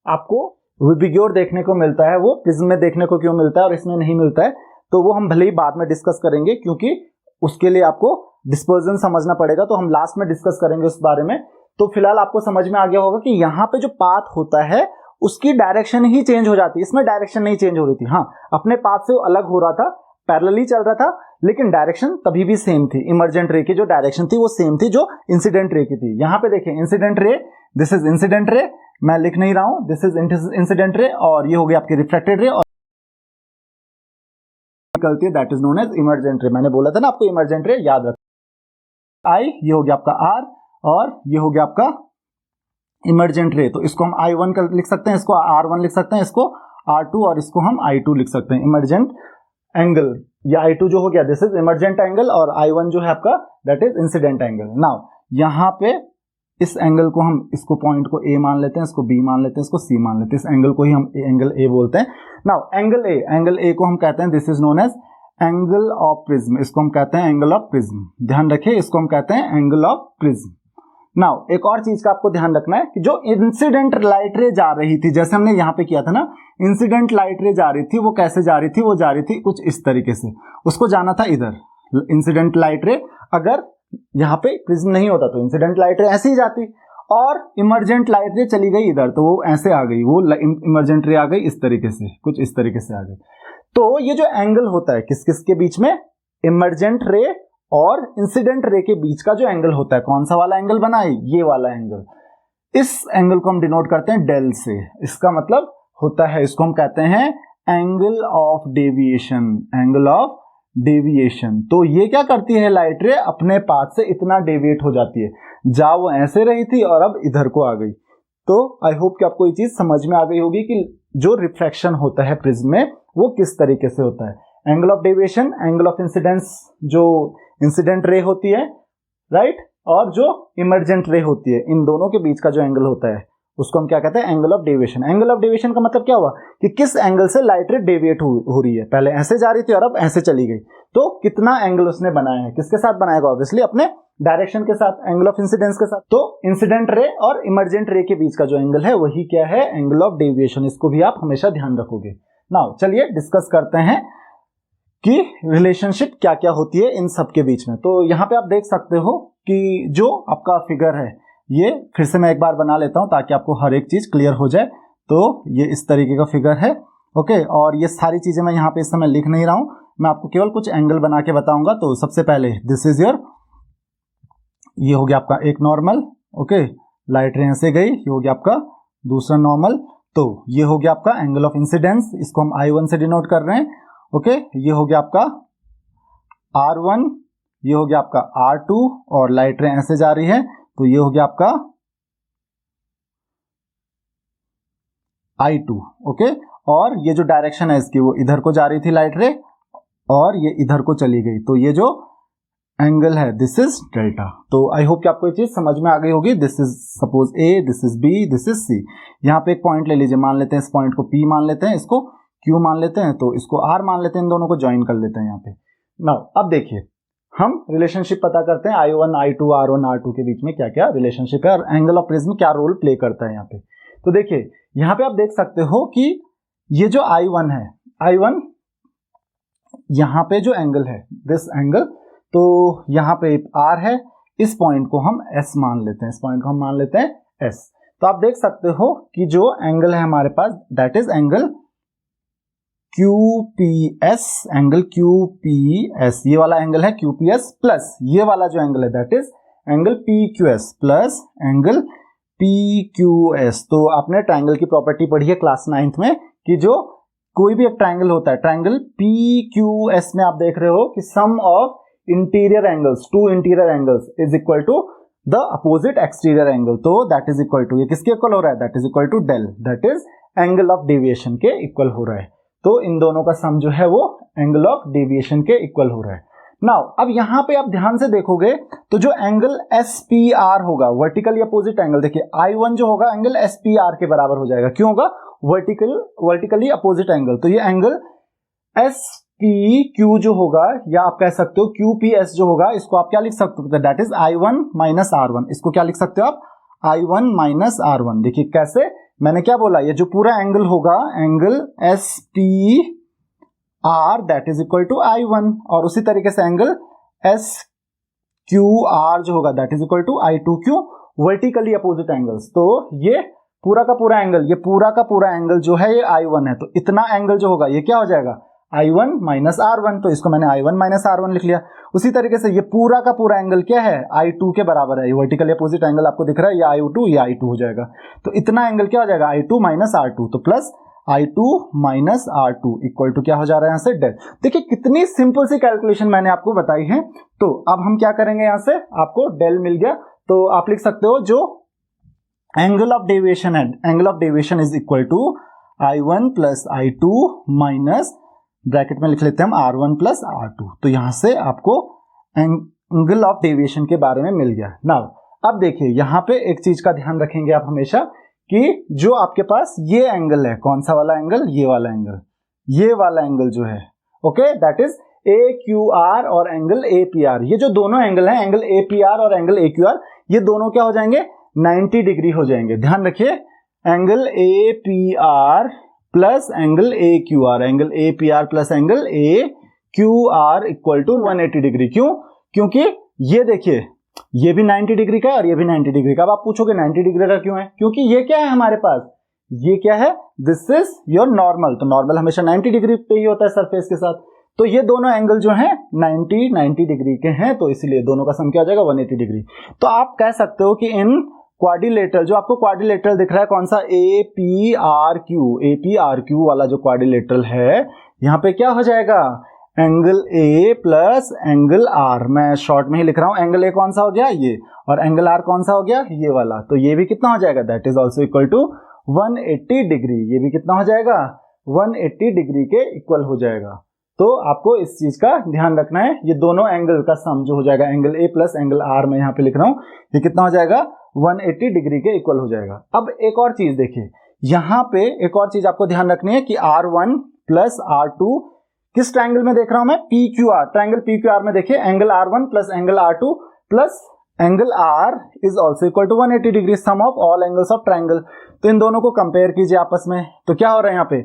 आपको विबिग्योर देखने को मिलता है वो प्रिज्म में देखने को क्यों मिलता है और इसमें नहीं मिलता है, तो वो हम भले ही बाद में डिस्कस करेंगे क्योंकि उसके लिए आपको डिस्पर्जन समझना पड़ेगा, तो हम लास्ट में डिस्कस करेंगे उस बारे में। तो फिलहाल आपको समझ में आ गया होगा कि यहाँ पे जो पाथ होता है उसकी डायरेक्शन ही चेंज हो जाती है, इसमें डायरेक्शन नहीं चेंज हो रही थी। हाँ, अपने पाथ से वो अलग हो रहा था, पैरेलली चल रहा था, लेकिन डायरेक्शन तभी भी सेम थी। इमर्जेंट रे की जो डायरेक्शन थी वो सेम थी जो इंसिडेंट रे की थी। यहाँ पे देखिए incident ray, this is incident ray, मैं लिख नहीं रहा हूं, दिस इज इंसिडेंट रे, और ये हो गया आपकी रिफ्लेक्टेड रे, और निकलती है that is known as emergent ray. मैंने बोला था ना आपको इमर्जेंट रे याद रख, आई ये हो गया आपका आर और ये हो गया आपका इमर्जेंट रे, तो इसको हम I1 लिख सकते हैं, इसको R1 लिख सकते हैं, इसको R2 और इसको हम I2 लिख सकते हैं। इमर्जेंट एंगल, या I2 जो हो गया दिस इज इमर्जेंट एंगल और I1 जो है आपका that is incident angle. Now यहाँ पे इस एंगल को हम, इसको पॉइंट को A मान लेते हैं, इसको B मान लेते हैं, इसको C मान लेते हैं, इस एंगल को ही हम एंगल A बोलते हैं। नाउ एंगल A को हम कहते हैं this is known as angle of prism, इसको हम कहते हैं एंगल ऑफ प्रिज्म। ध्यान रखिए इसको हम कहते हैं एंगल ऑफ प्रिज्म। नाउ एक और चीज का आपको ध्यान रखना है कि जो इंसिडेंट लाइट रे जा रही थी, जैसे हमने यहाँ पे किया था ना, इंसिडेंट लाइट रे जा रही थी, वो कैसे जा रही थी, वो जा रही थी कुछ इस तरीके से, उसको जाना था इधर। इंसिडेंट लाइट रे अगर यहाँ पे प्रिज्म नहीं होता तो इंसिडेंट लाइट रे ऐसे ही जाती, और इमर्जेंट लाइट रे चली गई इधर, तो वो ऐसे आ गई, वो इमर्जेंट रे आ गई इस तरीके से, कुछ इस तरीके से आ गई। तो ये जो एंगल होता है किस किस के बीच में, इमर्जेंट रे और इंसिडेंट रे के बीच का जो एंगल होता है, कौन सा वाला एंगल बना है, ये वाला एंगल, इस एंगल को हम डिनोट करते हैं डेल से। इसका मतलब होता है, इसको हम कहते हैं angle of deviation, angle of deviation. तो ये क्या करती है, लाइट रे अपने पाथ से इतना डेविएट हो जाती है, जा वो ऐसे रही थी और अब इधर को आ गई। तो आई होप कि आपको ये चीज समझ में आ गई होगी कि जो रिफ्रैक्शन होता है प्रिज्म में वो किस तरीके से होता है। Angle of deviation, angle of incidence जो इंसिडेंट रे होती है, राइट, और जो इमर्जेंट रे होती है, इन दोनों के बीच का जो एंगल होता है उसको हम क्या कहते हैं, angle of deviation. Angle of deviation का मतलब क्या हुआ कि किस एंगल से लाइट रे डेविएट हो रही है, पहले ऐसे जा रही थी और अब ऐसे चली गई, तो कितना एंगल उसने बनाया है, किसके साथ बनाएगा, ऑब्वियसली अपने डायरेक्शन के साथ, एंगल ऑफ इंसिडेंस के साथ। तो इंसिडेंट रे और इमर्जेंट रे के बीच का जो एंगल है वही क्या है, एंगल ऑफ डेविएशन। इसको भी आप हमेशा ध्यान रखोगे। नाउ चलिए डिस्कस करते हैं कि रिलेशनशिप क्या क्या होती है इन सब के बीच में। तो यहाँ पे आप देख सकते हो कि जो आपका फिगर है, ये फिर से मैं एक बार बना लेता हूं ताकि आपको हर एक चीज क्लियर हो जाए। तो ये इस तरीके का फिगर है, ओके, और ये सारी चीजें मैं यहाँ पे इस समय लिख नहीं रहा हूं, मैं आपको केवल कुछ एंगल बना के बताऊंगा। तो सबसे पहले दिस इज योर, ये हो गया आपका एक नॉर्मल, ओके, लाइट रे से गई, ये हो गया आपका दूसरा नॉर्मल। तो ये हो गया आपका एंगल ऑफ इंसिडेंस, इसको हम I1 से डिनोट कर रहे हैं, ओके। ये हो गया आपका R1, ये हो गया आपका R2, और लाइट रे ऐसे जा रही है, तो ये हो गया आपका I2, ओके। और ये जो डायरेक्शन है इसकी, वो इधर को जा रही थी लाइट रे, और ये इधर को चली गई, तो ये जो एंगल है दिस इज डेल्टा। तो आई होप कि आपको ये चीज समझ में आ गई होगी। This is suppose A, this is B, this is C. यहाँ पे एक पॉइंट ले लीजिए, मान लेते हैं इस पॉइंट को P मान लेते हैं, इसको Q मान लेते हैं, तो इसको R मान लेते हैं, इन दोनों को ज्वाइन कर लेते हैं यहाँ पे। नाउ अब देखिए हम रिलेशनशिप पता करते हैं I1 I2 R1 R2 के बीच में क्या क्या रिलेशनशिप है और एंगल ऑफ प्रिज्म क्या रोल प्ले करता है यहाँ पे। तो देखिए यहाँ पे आप देख सकते हो कि ये जो I1 है, I1 यहाँ पे जो एंगल है दिस एंगल, तो यहाँ पे R है, इस पॉइंट को हम S मान लेते हैं, इस पॉइंट को हम मान लेते हैं S। तो आप देख सकते हो कि जो एंगल है हमारे पास that is angle QPS, angle QPS, ये वाला एंगल है QPS प्लस ये वाला जो एंगल है that is angle PQS plus angle PQS। तो आपने ट्रायंगल की प्रॉपर्टी पढ़ी है क्लास 9th में कि जो कोई भी एक ट्रायंगल होता है, ट्रायंगल PQS में आप देख रहे हो कि sum of interior angles, two interior angles is equal to the opposite exterior angle. तो दैट इज इक्वल टू, ये किसके इक्वल हो रहा है, that is equal to del, that is angle of deviation के इक्वल हो रहा है। तो इन दोनों का सम जो है वो एंगल ऑफ डेविएशन के इक्वल हो रहा है। नाउ अब यहां पे आप ध्यान से देखोगे तो जो एंगल SPR होगा, वर्टिकली अपोजिट एंगल, देखिए I1 जो होगा एंगल SPR के बराबर हो जाएगा। क्यों होगा, वर्टिकली अपोजिट एंगल। तो ये एंगल SPQ जो होगा, या आप कह सकते हो QPS जो होगा, इसको आप क्या लिख सकते हो, that is I1 minus R1। इसको क्या लिख सकते हो आप, I1 माइनस R1। देखिए कैसे, मैंने क्या बोला, ये जो पूरा एंगल होगा angle SPR that is equal to I1, और उसी तरीके से एंगल SQR जो होगा that is equal to I2। क्यों, वर्टिकली अपोजिट एंगल्स। तो ये पूरा का पूरा एंगल, ये पूरा का पूरा एंगल जो है ये I1 है, तो इतना एंगल जो होगा ये क्या हो जाएगा, I1 माइनस R1। तो इसको मैंने I1 माइनस R1 लिख लिया। उसी तरीके से ये पूरा का पूरा एंगल क्या है, I2 के बराबर है। ये वर्टिकली अपोजिट एंगल आपको दिख रहा है, ये I2 ये I2 हो जाएगा। तो इतना एंगल क्या हो जाएगा, I2 माइनस R2। तो plus I2 minus R2 equal to क्या हो जा रहा है यहाँ से, डेल। देखिए कितनी सिंपल सी कैलकुलेशन मैंने आपको बताई है। तो अब हम क्या करेंगे, यहाँ से आपको डेल मिल गया, तो आप लिख सकते हो जो एंगल ऑफ डेविएशन है, angle of deviation is equal to I1 plus I2 minus, bracket में लिख लेते हैं हम R1 प्लस R2। तो यहां से आपको एंगल ऑफ डेविएशन के बारे में मिल गया। नाउ अब देखिए यहाँ पे एक चीज का ध्यान रखेंगे आप हमेशा कि जो आपके पास ये एंगल है, कौन सा वाला एंगल, ये वाला एंगल, ये वाला एंगल जो है, ओके, दैट इज AQR और एंगल APR। ये जो दोनों एंगल हैं, एंगल APR और एंगल AQR, ये दोनों क्या हो जाएंगे, 90 डिग्री हो जाएंगे। ध्यान रखिए, angle APR plus angle AQR, angle APR plus angle AQR equal to 180 degree. क्यों, क्योंकि ये देखिए ये भी 90 डिग्री का है और ये भी 90 डिग्री का। अब आप पूछोगे 90 डिग्री का क्यों है, क्योंकि ये क्या है हमारे पास, ये क्या है, दिस इज योर नॉर्मल। तो नॉर्मल हमेशा 90 डिग्री पे ही होता है सरफेस के साथ। तो ये दोनों एंगल जो हैं 90 डिग्री के हैं, तो इसलिए दोनों का सम क्या हो जाएगा, 180 डिग्री। तो आप कह सकते हो कि इन क्वाड्रिलेटरल, जो आपको क्वाड्रिलेटरल दिख रहा है कौन सा, APRQ वाला जो क्वाड्रिलेटरल है, यहाँ पे क्या हो जाएगा, angle A plus angle R। मैं शॉर्ट में ही लिख रहा हूं, एंगल A कौन सा हो गया, ये, और एंगल R कौन सा हो गया, ये वाला। तो ये भी कितना हो जाएगा, that is also equal to 180 degree. ये भी कितना हो जाएगा, 180 डिग्री के इक्वल हो जाएगा। तो आपको इस चीज का ध्यान रखना है, ये दोनों एंगल का सम जो हो जाएगा, angle A plus angle R मैं यहाँ पे लिख रहा हूं, ये कितना हो जाएगा, 180 डिग्री के इक्वल हो जाएगा। अब एक और चीज देखिए, यहां पे एक और चीज आपको ध्यान रखनी है कि R1 प्लस R2 किस ट्रायंगल में देख रहा हूं मैं, PQR, ट्रायंगल PQR में देखिए angle R1 plus angle R2 plus angle R is also equal to 180 degree, sum of all angles of triangle. तो इन दोनों को कंपेयर कीजिए आपस में, तो क्या हो रहा है यहाँ पे,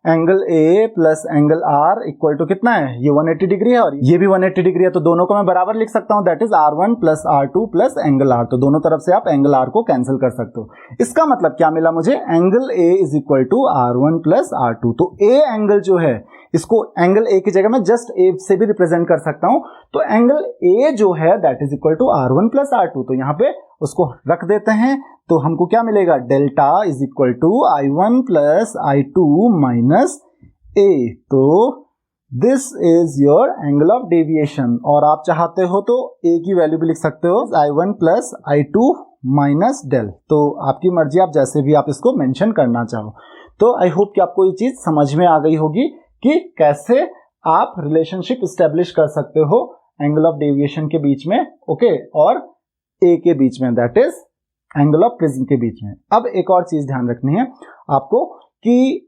angle A plus angle R equal to कितना है, ये 180 डिग्री है और ये भी 180 डिग्री है। तो दोनों को मैं बराबर लिख सकता हूं, that is R1 plus R2 plus angle R। तो दोनों तरफ से आप एंगल R को कैंसिल कर सकते हो। इसका मतलब क्या मिला मुझे, angle A is equal to R1 plus R2। तो A एंगल जो है, इसको एंगल A की जगह मैं जस्ट A से भी रिप्रेजेंट कर सकता हूं। तो एंगल A जो है that is equal to R1 plus R2। तो यहां पे उसको रख देते हैं, तो हमको क्या मिलेगा, delta is equal to I1 plus I2 minus A। तो this is your angle of deviation. और आप चाहते हो तो A की वैल्यू भी लिख सकते हो, I1 plus I2 minus del. तो आपकी मर्जी, आप जैसे भी आप इसको मेंशन करना चाहो। तो आई होप कि आपको ये चीज समझ में आ गई होगी कि कैसे आप रिलेशनशिप स्टेब्लिश कर सकते हो एंगल ऑफ डेविएशन के बीच में, ओके, और ए के बीच में, that is angle of prism के बीच में। अब एक और चीज ध्यान रखनी है आपको कि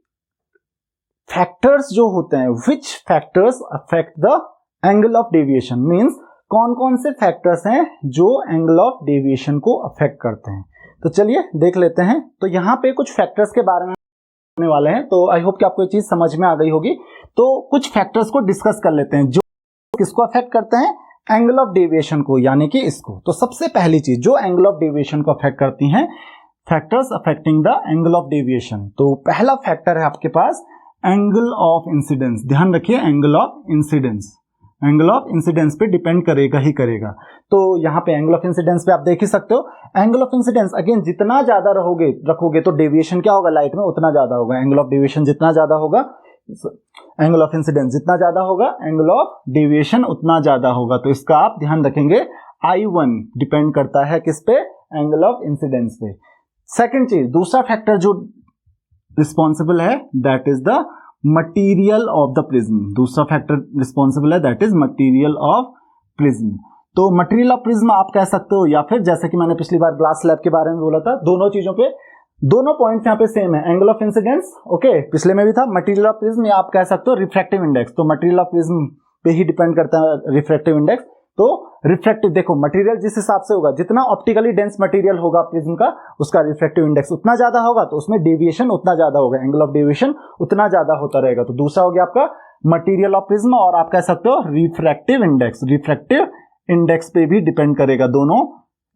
फैक्टर्स जो होते हैं, विच factors affect the angle of deviation, means कौन कौन से फैक्टर्स हैं जो एंगल ऑफ डेविएशन को अफेक्ट करते हैं। तो चलिए देख लेते हैं। तो यहाँ पे कुछ फैक्टर्स के बारे में होने वाले हैं, तो आई होप कि आपको ये चीज समझ में आ गई होगी। तो कुछ फैक्टर्स को डिस्कस कर लेते हैं जो किसको अफेक्ट करते हैं, एंगल ऑफ डेविएशन को, यानी कि इसको। तो सबसे पहली चीज जो एंगल ऑफ डेविएशन को अफेक्ट करती हैं, factors affecting the angle of deviation. तो पहला फैक्टर है आपके पास एंगल ऑफ इंसिडेंस। ध्यान रखिए, angle of incidence, angle of incidence पे डिपेंड करेगा ही करेगा। तो यहाँ पे एंगल ऑफ इंसिडेंस पे आप देख ही सकते हो, एंगल ऑफ इंसिडेंस अगेन जितना ज्यादा रखोगे तो डेविएशन क्या होगा लाइट में, उतना ज्यादा होगा। एंगल ऑफ डेविएशन जितना ज्यादा होगा, एंगल ऑफ इंसिडेंस जितना ज्यादा होगा, एंगल ऑफ डेविएशन उतना ज्यादा होगा। तो इसका आप ध्यान रखेंगे, I1 डिपेंड करता है किस पे, एंगल ऑफ इंसिडेंस पे। सेकेंड चीज, दूसरा फैक्टर जो रिस्पॉन्सिबल है that is the material of the prism. दूसरा फैक्टर रिस्पॉन्सिबल है that is material of prism. तो मटीरियल ऑफ प्रिज्म आप कह सकते हो, या फिर जैसे कि मैंने पिछली बार ग्लास स्लैब के बारे में बोला था, दोनों चीजों पे दोनों पॉइंट्स यहाँ पे सेम है, एंगल ऑफ इंसिडेंस, ओके, पिछले में भी था, मटीरियल ऑफ प्रिज्म, या आप कह सकते हो रिफ्रैक्टिव इंडेक्स। तो मटीरियल ऑफ प्रिज्म पे ही डिपेंड करता है रिफ्रैक्टिव इंडेक्स। तो रिफ्रैक्टिव, देखो मटेरियल जिस हिसाब से होगा, जितना ऑप्टिकली डेंस मटेरियल होगा प्रिज्म का, उसका रिफ्रैक्टिव इंडेक्स उतना ज्यादा होगा, तो उसमें डेविएशन उतना ज्यादा होगा, एंगल ऑफ डेविएशन उतना ज्यादा होता रहेगा। तो दूसरा हो गया आपका मटेरियल ऑफ प्रिज्म, और आप कह सकते हो रिफ्रैक्टिव इंडेक्स। रिफ्रैक्टिव इंडेक्स पे भी डिपेंड करेगा, दोनों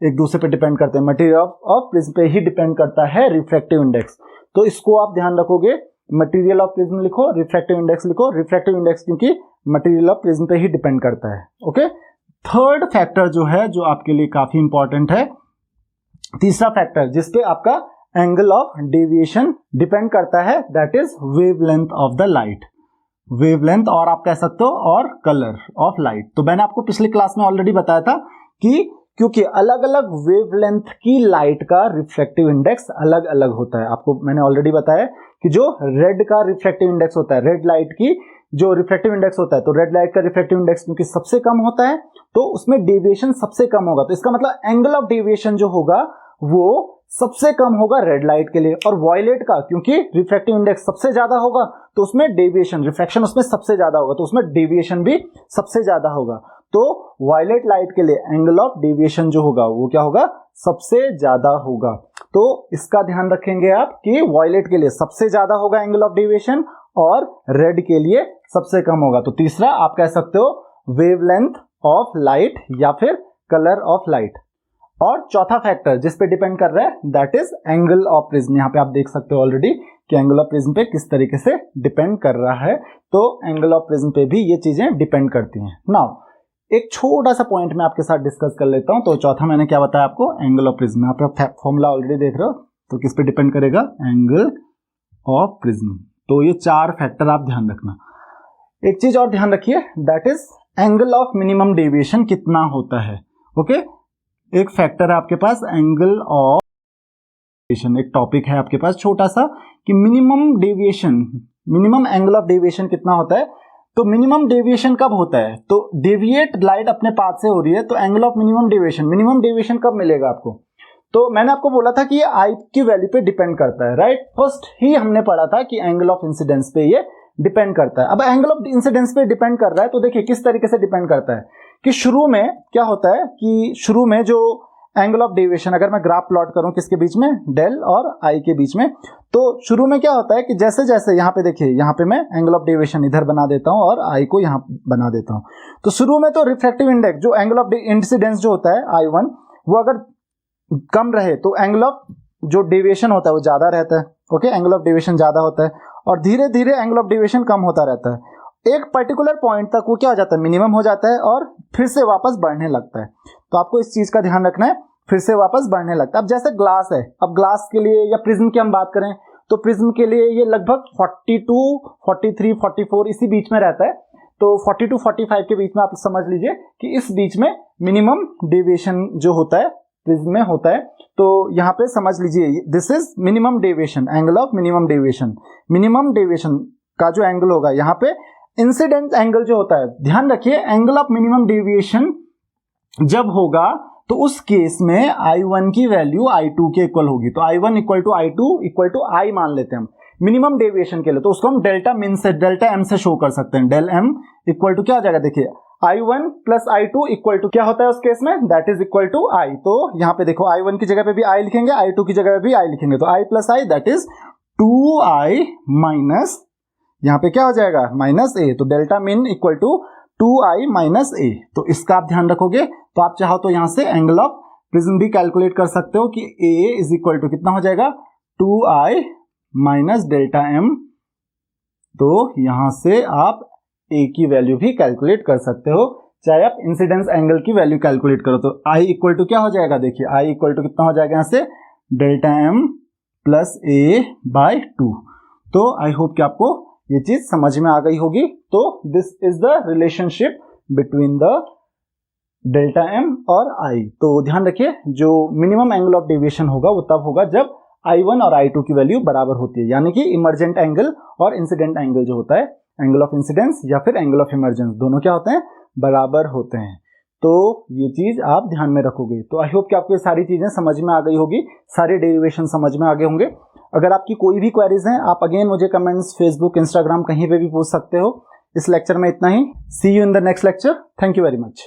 एक दूसरे पे डिपेंड करते हैं। मटेरियल ऑफ प्रिज्म पे ही डिपेंड करता है रिफ्रैक्टिव इंडेक्स। तो इसको आप ध्यान रखोगे, मटेरियल ऑफ प्रिज्म लिखो, रिफ्रैक्टिव इंडेक्स लिखो। रिफ्रैक्टिव इंडेक्स क्योंकि मटेरियल ऑफ प्रिज्म पे ही डिपेंड करता है, ओके। थर्ड फैक्टर जो है, जो आपके लिए काफी इंपॉर्टेंट है, तीसरा फैक्टर जिसपे आपका एंगल ऑफ डेविएशन डिपेंड करता है, that is wavelength of the light. Wavelength, और आप कह सकते हो और कलर ऑफ लाइट। तो मैंने आपको पिछली क्लास में ऑलरेडी बताया था कि क्योंकि अलग अलग वेवलेंथ की लाइट का रिफ्रैक्टिव इंडेक्स अलग अलग होता है। आपको मैंने ऑलरेडी बताया कि जो रेड का रिफ्रैक्टिव इंडेक्स होता है, रेड लाइट की जो रिफ्रैक्टिव इंडेक्स होता है, तो रेड लाइट का रिफ्रैक्टिव इंडेक्स क्योंकि सबसे कम होता है, तो उसमें डेविएशन सबसे कम होगा। तो इसका मतलब एंगल ऑफ डेविएशन जो होगा वो सबसे कम होगा रेड लाइट के लिए। और वॉयलेट का क्योंकि रिफ्रैक्टिव इंडेक्स सबसे ज्यादा होगा, तो उसमें डेविएशन, रिफ्रैक्शन उसमें सबसे ज्यादा होगा, तो उसमें डेविएशन भी सबसे ज्यादा होगा। तो वॉयलेट लाइट के लिए एंगल ऑफ डेविएशन जो होगा वो क्या होगा, सबसे ज्यादा होगा। तो इसका ध्यान रखेंगे आप कि वॉयलेट के लिए सबसे ज्यादा होगा एंगल ऑफ डेविएशन, और रेड के लिए सबसे कम होगा। तो तीसरा आप कह सकते हो वेवलेंथ ऑफ लाइट या फिर कलर ऑफ लाइट। और चौथा फैक्टर जिस पे डिपेंड कर रहा है that is angle of prism. यहाँ पे आप देख सकते हो ऑलरेडी कि एंगल ऑफ प्रिज्म पे किस तरीके से डिपेंड कर रहा है। तो एंगल ऑफ प्रिज्म पे भी ये चीजें डिपेंड करती हैं। नाउ एक छोटा सा पॉइंट मैं आपके साथ डिस्कस कर लेता हूं। तो चौथा मैंने क्या बताया आपको, एंगल ऑफ प्रिज्म। यहाँ पे आप फॉर्मूला ऑलरेडी देख रहे हो, तो किस पे डिपेंड करेगा, एंगल ऑफ प्रिज्म। तो ये चार फैक्टर आप ध्यान रखना। एक चीज और ध्यान रखिए, that is angle of minimum deviation कितना होता है, ओके। एक फैक्टर है आपके पास एंगल ऑफ डेविएशन, एक टॉपिक है आपके पास छोटा सा कि minimum deviation, minimum angle of deviation कितना होता है। तो मिनिमम डेविएशन कब होता है, तो डेविएट लाइट अपने पाथ से हो रही है, तो एंगल ऑफ मिनिमम डेविएशन कब मिलेगा आपको। तो मैंने आपको बोला था कि ये आई की वैल्यू पे डिपेंड करता है, राइट। फर्स्ट ही हमने पढ़ा था कि एंगल ऑफ इंसिडेंस पे ये डिपेंड करता है। अब एंगल ऑफ इंसिडेंस पे डिपेंड कर रहा है, तो देखिए किस तरीके से डिपेंड करता है कि शुरू में क्या होता है कि शुरू में जो एंगल ऑफ डेविएशन, अगर मैं ग्राफ प्लॉट करूं किसके बीच में, डेल और आई के बीच में, तो शुरू में क्या होता है कि जैसे जैसे यहाँ पे देखिए, यहाँ पे मैं एंगल ऑफ डेविएशन इधर बना देता हूं और आई को यहाँ बना देता हूं। तो शुरू में तो रिफ्रैक्टिव इंडेक्स जो एंगल ऑफ इंसिडेंस जो होता है I1, वो अगर कम रहे तो एंगल ऑफ जो डेविएशन होता है वो ज्यादा रहता है, ओके। एंगल ऑफ डेविएशन ज्यादा होता है और धीरे धीरे एंगल ऑफ डेविएशन कम होता रहता है। एक पर्टिकुलर पॉइंट तक वो क्या हो जाता है, मिनिमम हो जाता है और फिर से वापस बढ़ने लगता है। तो आपको इस चीज का ध्यान रखना है, फिर से वापस बढ़ने लगता है। अब जैसे ग्लास है, अब ग्लास के लिए या प्रिज्म की हम बात करें तो प्रिज्म के लिए ये लगभग 42, 43, 44 इसी बीच में रहता है। तो 42, 45 के बीच में आप समझ लीजिए कि इस बीच में मिनिमम डेविएशन जो होता है प्रिज्म में होता है। तो यहाँ पे समझ लीजिए this is minimum deviation, angle of minimum deviation. Minimum deviation का जो एंगल होगा यहाँ पे इंसिडेंट एंगल जो होता है, ध्यान रखिए एंगल ऑफ मिनिमम डेविएशन जब होगा तो उस केस में I1 की वैल्यू I2 के इक्वल होगी। तो I1 equal to I2 equal to I मान लेते हैं हम मिनिमम डेविएशन के लिए, तो उसको हम डेल्टा मिन से डेल्टा m से शो कर सकते हैं। डेल m इक्वल टू क्या हो जाएगा, देखिए I1 plus I2 equal to क्या होता है उस केस में, that is equal to I। तो यहाँ पे देखो I1 की जगह पे भी I लिखेंगे, I2 की जगह पे भी I लिखेंगे, तो I plus I that is 2I minus यहाँ पे क्या हो जाएगा माइनस A। तो delta min equal to 2I minus A। तो इसका आप ध्यान रखोगे तो आप चाहो तो यहां से एंगल ऑफ प्रिज्म भी कैलकुलेट कर सकते हो कि A इज इक्वल टू कितना हो जाएगा 2I माइनस डेल्टा m। तो यहां से आप A की वैल्यू भी कैलकुलेट कर सकते हो, चाहे आप इंसिडेंस एंगल की वैल्यू कैलकुलेट करो। तो I इक्वल टू क्या हो जाएगा, देखिए I इक्वल टू कितना हो जाएगा यहां से delta m plus A by 2। तो आई होप कि आपको ये चीज समझ में आ गई होगी। तो this is the relationship between the delta m और I। तो ध्यान रखिए जो मिनिमम एंगल ऑफ डेविएशन होगा वो तब होगा जब I1 और I2 की वैल्यू बराबर होती है, यानी कि इमर्जेंट एंगल और इंसिडेंट एंगल जो होता है, एंगल ऑफ इंसिडेंस या फिर एंगल ऑफ इमर्जेंस, दोनों क्या होते हैं, बराबर होते हैं। तो ये चीज आप ध्यान में रखोगे। तो आई होप कि आपको ये सारी चीजें समझ में आ गई होगी, सारे डेरिवेशन समझ में आ गए होंगे। अगर आपकी कोई भी क्वेरीज हैं आप अगेन मुझे कमेंट्स फेसबुक इंस्टाग्राम कहीं पे भी पूछ सकते हो। इस लेक्चर में इतना ही। See you in the next lecture. Thank you very much.